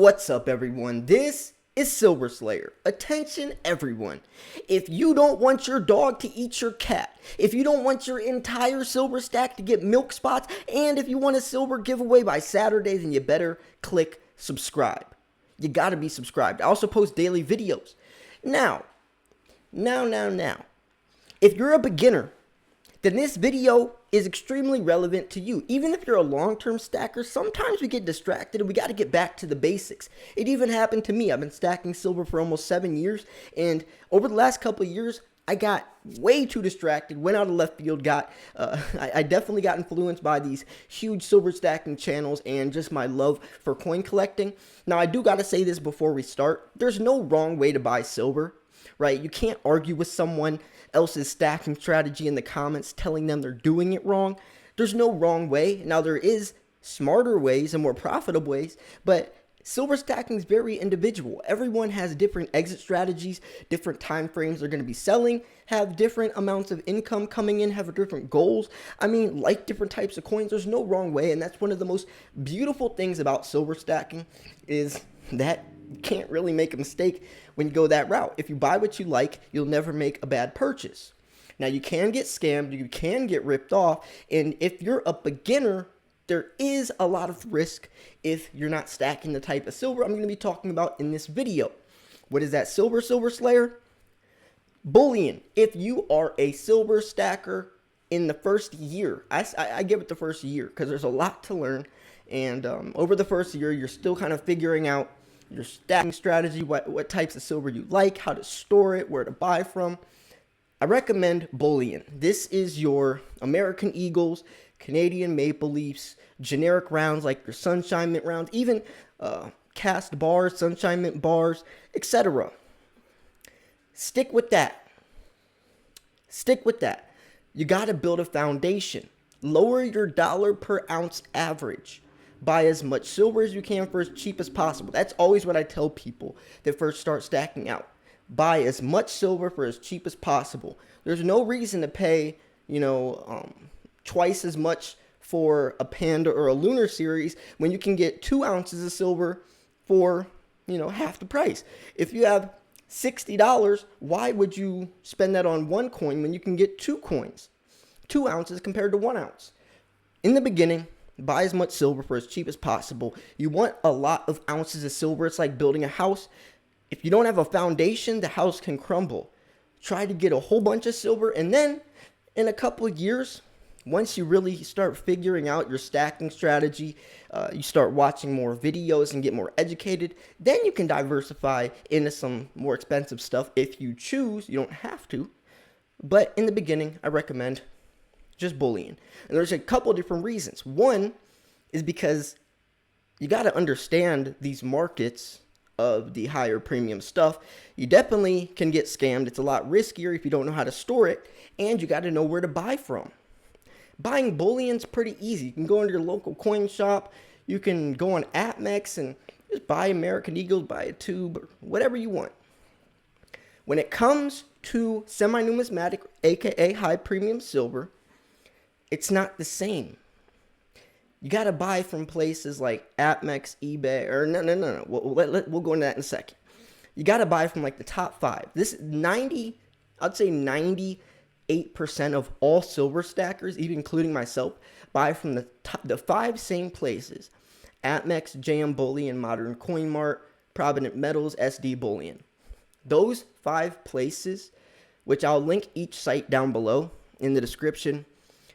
What's up, everyone? This is Silver Slayer. Attention, everyone. If you don't want your dog to eat your cat, if you don't want your entire silver stack to get milk spots, and if you want a silver giveaway by Saturday, then you better click subscribe. You gotta be subscribed. I also post daily videos. Now. If you're a beginner, then this video is extremely relevant to you. Even if you're a long-term stacker, sometimes we get distracted and we got to get back to the basics. It even happened to me. I've been stacking silver for almost 7 years, and over the last couple of years, I got way too distracted, went out of left field, I definitely got influenced by these huge silver stacking channels and just my love for coin collecting. Now, I do got to say this before we start. There's no wrong way to buy silver, right? You can't argue with someone else's stacking strategy in the comments telling them they're doing it wrong. There's no wrong way. Now, there is smarter ways and more profitable ways, but silver stacking is very individual. Everyone has different exit strategies, different time frames they're going to be selling, have different amounts of income coming in, have different goals. I mean, like different types of coins, there's no wrong way, and that's one of the most beautiful things about silver stacking is that you can't really make a mistake when you go that route. If you buy what you like, you'll never make a bad purchase. Now, you can get scammed, you can get ripped off, and if you're a beginner, there is a lot of risk if you're not stacking the type of silver I'm going to be talking about in this video. What is that silver slayer? Bullion. If you are a silver stacker in the first year, I give it the first year because there's a lot to learn, and over the first year, you're still kind of figuring out your stacking strategy, what types of silver you like, how to store it, where to buy from. I recommend bullion. This is your American Eagles, Canadian Maple Leafs, generic rounds like your Sunshine Mint rounds, even cast bars, Sunshine Mint bars, etc. Stick with that. You got to build a foundation. Lower your dollar per ounce average. Buy as much silver as you can for as cheap as possible. That's always what I tell people that first start stacking out. Buy as much silver for as cheap as possible. There's no reason to pay, twice as much for a Panda or a Lunar series when you can get 2 ounces of silver for, half the price. If you have $60, why would you spend that on one coin when you can get 2 coins? 2 ounces compared to 1 ounce. In the beginning, buy as much silver for as cheap as possible. You want a lot of ounces of silver. It's like building a house. If you don't have a foundation, the house can crumble. Try to get a whole bunch of silver, and then in a couple of years, once you really start figuring out your stacking strategy, you start watching more videos and get more educated, then you can diversify into some more expensive stuff if you choose. You don't have to. But in the beginning, I recommend just bullion. And there's a couple of different reasons. One is because you got to understand these markets of the higher premium stuff. You definitely can get scammed. It's a lot riskier if you don't know how to store it, and you got to know where to buy from. Buying bullion's pretty easy. You can go into your local coin shop. You can go on AppMex and just buy American Eagles, buy a tube, or whatever you want. When it comes to semi-numismatic, aka high premium silver, it's not the same. You got to buy from places like AppMex, eBay, or no. We'll go into that in a second. You got to buy from like the top 5. I'd say 98% of all silver stackers, even including myself, buy from the 5 same places: AppMex, JM Bullion, Modern Coin Mart, Provident Metals, SD Bullion. Those 5 places, which I'll link each site down below in the description,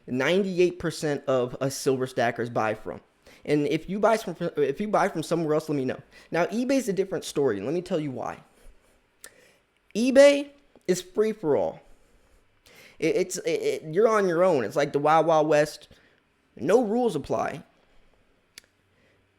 98% of us silver stackers buy from. And if you buy from somewhere else, let me know. Now, eBay's a different story, and let me tell you why. eBay is free for all. You're on your own. It's like the Wild Wild West. No rules apply.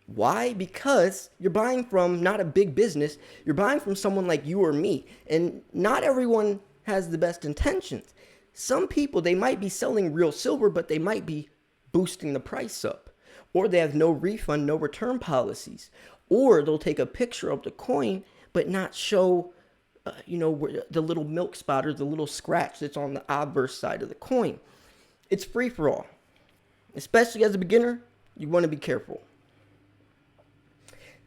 Why? Because you're buying from not a big business. You're buying from someone like you or me. And not everyone has the best intentions. Some people, they might be selling real silver, but they might be boosting the price up. Or they have no refund, no return policies. Or they'll take a picture of the coin, but not show, the little milk spot or the little scratch that's on the obverse side of the coin. It's free for all. Especially as a beginner, you want to be careful.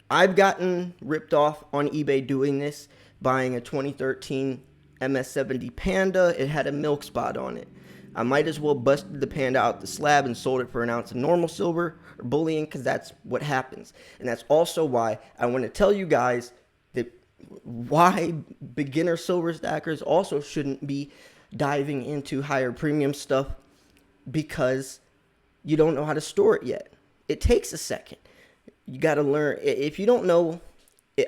I've gotten ripped off on eBay doing this, buying a 2013 MS-70 Panda. It had a milk spot on it. I might as well busted the Panda out the slab and sold it for an ounce of normal silver or bullion, because that's what happens. And that's also why I want to tell you guys that why beginner silver stackers also shouldn't be diving into higher premium stuff, because you don't know how to store it yet. It takes a second. You got to learn. If you don't know,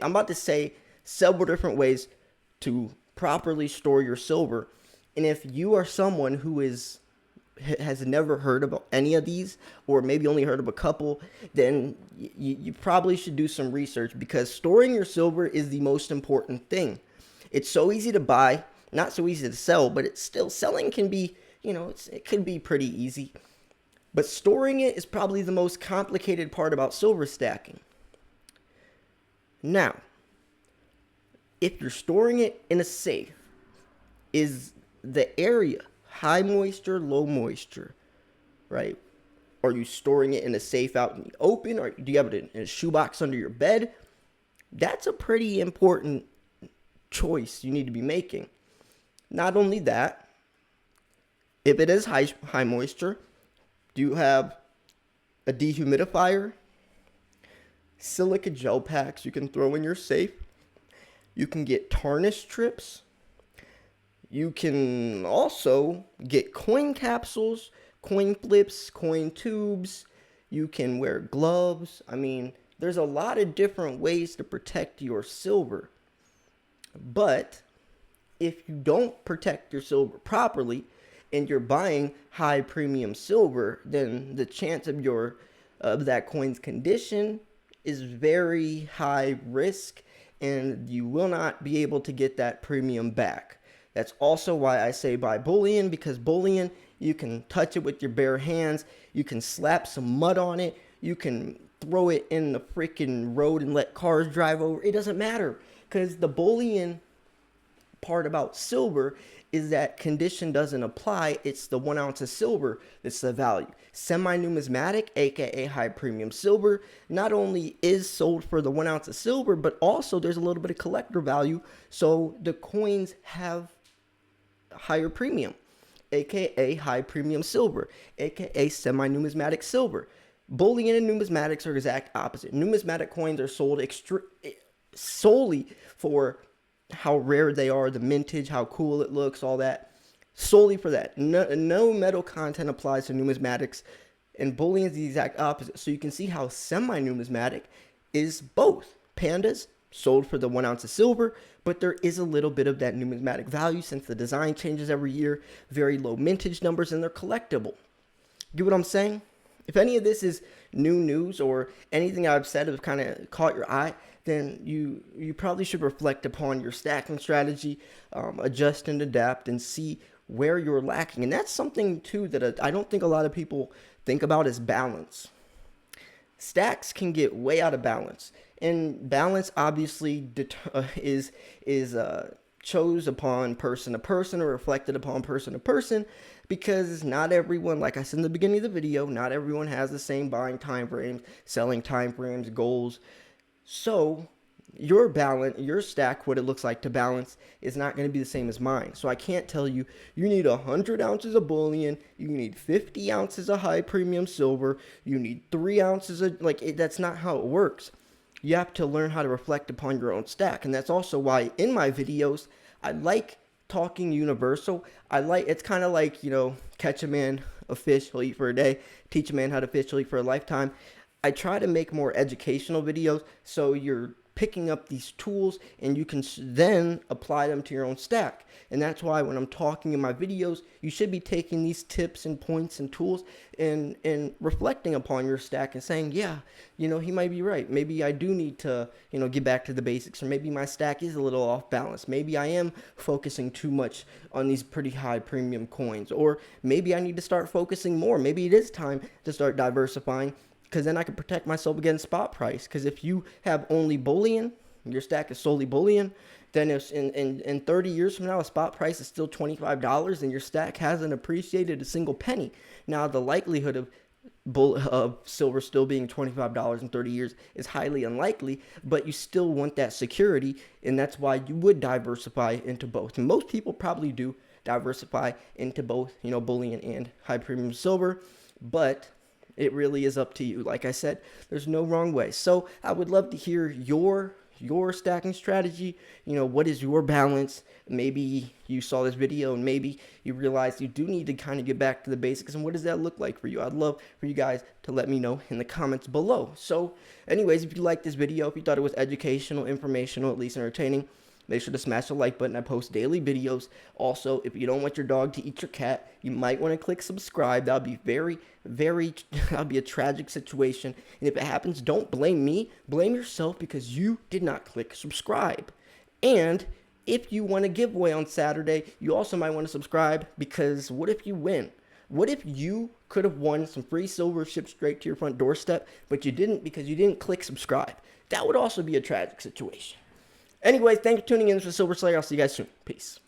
I'm about to say several different ways to properly store your silver. And if you are someone who has never heard about any of these, or maybe only heard of a couple, then you probably should do some research, because storing your silver is the most important thing. It's so easy to buy, not so easy to sell, but it's still, selling can be, it can be pretty easy. But storing it is probably the most complicated part about silver stacking. Now, if you're storing it in a safe, is the area high moisture, low moisture, right? Are you storing it in a safe out in the open, or do you have it in a shoebox under your bed? That's a pretty important choice you need to be making. Not only that, if it is high moisture, do you have a dehumidifier, silica gel packs you can throw in your safe? You can get tarnish strips. You can also get coin capsules, coin flips, coin tubes. You can wear gloves. I mean, there's a lot of different ways to protect your silver. But if you don't protect your silver properly, and you're buying high premium silver, then the chance of that coin's condition is very high risk, and you will not be able to get that premium back. That's also why I say buy bullion, because bullion, you can touch it with your bare hands, you can slap some mud on it, you can throw it in the freaking road and let cars drive over. It doesn't matter, because the bullion part about silver is that condition doesn't apply. It's the 1 ounce of silver that's the value. Semi-numismatic, aka high premium silver, not only is sold for the 1 ounce of silver, but also there's a little bit of collector value, so the coins have higher premium, aka high premium silver, aka semi-numismatic silver. Bullion and numismatics are exact opposite. Numismatic coins are sold solely for how rare they are, the mintage, how cool it looks, all that. Solely for that. No metal content applies to numismatics, and bullion is the exact opposite. So you can see how semi-numismatic is both. Pandas sold for the 1 ounce of silver, but there is a little bit of that numismatic value since the design changes every year, very low mintage numbers, and they're collectible. Get what I'm saying? If any of this is new news, or anything I've said has kind of caught your eye, then you probably should reflect upon your stacking strategy, adjust and adapt, and see where you're lacking. And that's something too that I don't think a lot of people think about, is balance. Stacks can get way out of balance, and balance obviously is chose upon person to person, or reflected upon person to person, because not everyone, like I said in the beginning of the video, not everyone has the same buying time frames, selling time frames, goals. So your balance, your stack, what it looks like to balance, is not going to be the same as mine. So I can't tell you, you need 100 ounces of bullion, you need 50 ounces of high premium silver, you need 3 ounces of, that's not how it works. You have to learn how to reflect upon your own stack. And that's also why in my videos, I like talking universal. It's kind of like, catch a man a fish, he'll eat for a day. Teach a man how to fish, he'll eat for a lifetime. I try to make more educational videos, so you're picking up these tools and you can then apply them to your own stack. And that's why when I'm talking in my videos, you should be taking these tips and points and tools and reflecting upon your stack and saying, yeah, he might be right. Maybe I do need to, get back to the basics, or maybe my stack is a little off balance. Maybe I am focusing too much on these pretty high premium coins, or maybe I need to start focusing more. Maybe it is time to start diversifying, because then I can protect myself against spot price. Because if you have only bullion, your stack is solely bullion, then if in 30 years from now, a spot price is still $25 and your stack hasn't appreciated a single penny. Now, the likelihood of silver still being $25 in 30 years is highly unlikely, but you still want that security, and that's why you would diversify into both. And most people probably do diversify into both, bullion and high premium silver, but it really is up to you. Like I said, there's no wrong way. So I would love to hear your stacking strategy. What is your balance? Maybe you saw this video and maybe you realized you do need to kind of get back to the basics, and what does that look like for you? I'd love for you guys to let me know in the comments below. So anyways, if you liked this video, if you thought it was educational, informational, at least entertaining, make sure to smash the like button. I post daily videos. Also, if you don't want your dog to eat your cat, you might want to click subscribe. That'll be that'll be a tragic situation. And if it happens, don't blame me. Blame yourself because you did not click subscribe. And if you want a giveaway on Saturday, you also might want to subscribe, because what if you win? What if you could have won some free silver shipped straight to your front doorstep, but you didn't because you didn't click subscribe? That would also be a tragic situation. Anyways, thanks for tuning in. This was Silver Slayer. I'll see you guys soon. Peace.